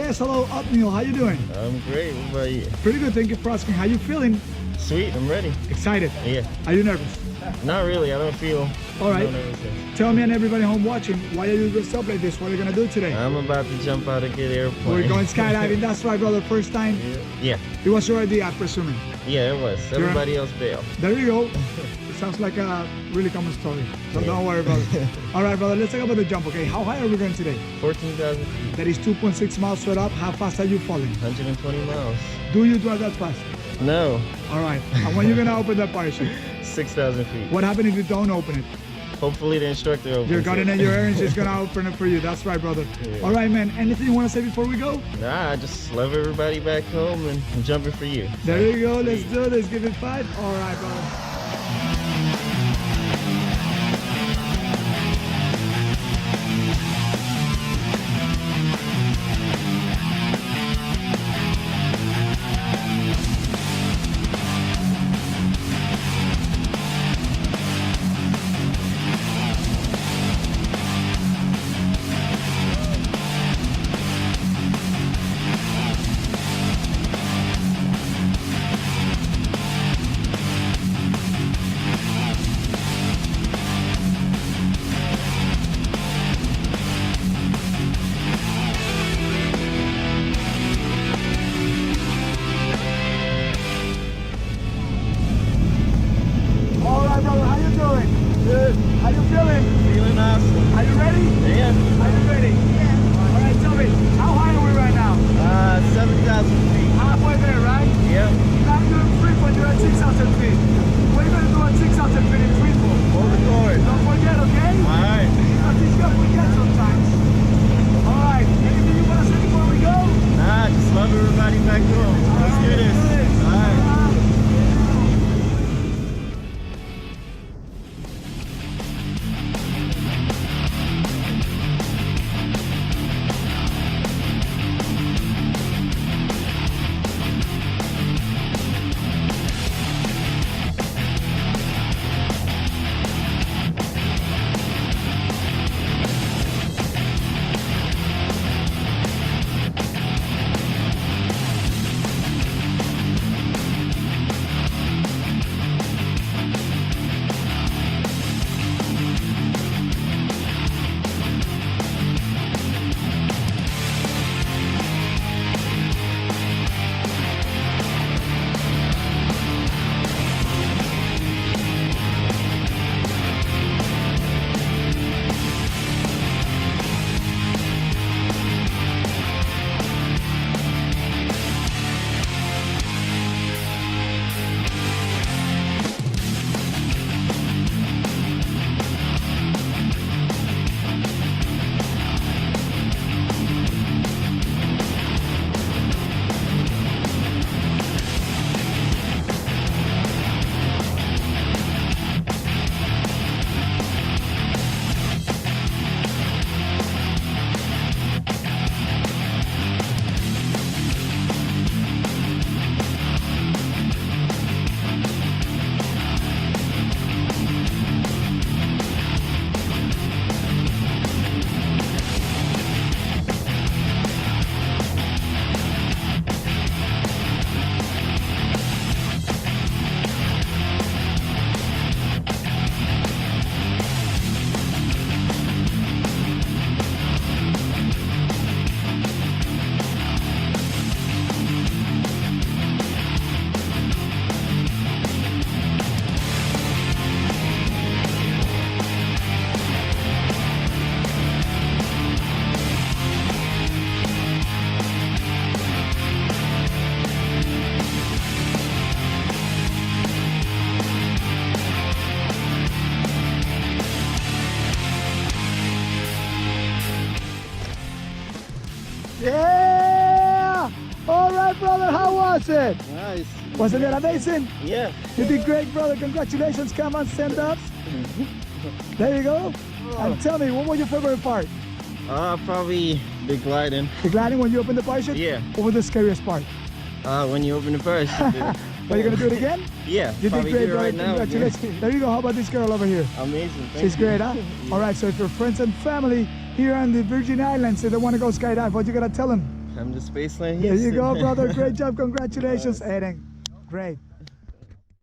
Yes, hello, Othneil. How you doing? I'm great. What about you? Pretty good, thank you for asking. How you feeling? Sweet, I'm ready. Excited? Yeah. Are you nervous? Not really, I don't feel All right. no nervousness. Tell me and everybody home watching, why are you dressed up like this? What are you gonna do today? I'm about to jump out of the airplane. We're going skydiving. That's right, brother. First time. Yeah. It was your idea, I'm presuming. Yeah, it was. Everybody else bailed. There you go. It sounds like a really common story. So don't worry about it. All right, brother. Let's talk about the jump, okay? How high are we going today? 14,000 feet. That is 2.6 miles straight up. How fast are you falling? 120 miles. Do you drive that fast? No. All right. And when you're gonna open that parachute? 6,000 feet. What happens if you don't open it? Hopefully the instructor opens You're gonna it. your errands, she's gonna open it for you. That's right, brother. Yeah. All right, man. Anything you want to say before we go? Nah, I just love everybody back home and I'm jumping for you. There you go. Let's do it. Let's give it 5. All right, brother. Good. How you feeling? Feeling awesome. Are you ready? Yeah. Are you ready? Yeah. All right, tell me, how high are we right now? 7,000 feet. Halfway there, right? Yeah. Now you're doing free fall, you're at 6,000 feet. What are you going to do at 6,000 feet in free fall? Hold the cord. Don't forget, okay? All right. Because you got to forget sometimes. All right, anything you want to say before we go? Nah, just love everybody back home. Let's do this. All right. Yeah! All right, brother, how was it? Nice. Wasn't it amazing? Yeah. You did great, brother. Congratulations. Come on, stand up. There you go. And tell me, what was your favorite part? Probably the gliding. The gliding when you open the parachute? Yeah. What was the scariest part? When you open the parachute. Are you going to do it again? Yeah. You did probably great, do it brother. right now. Congratulations. There you go. How about this girl over here? Amazing. Thank She's you. great, huh? All right, so if your friends and family here on the Virgin Islands, they don't want to go skydive, what you got to tell them? Come to Spaceland There you Houston. go, brother. Great job. Congratulations, Aiden. Great.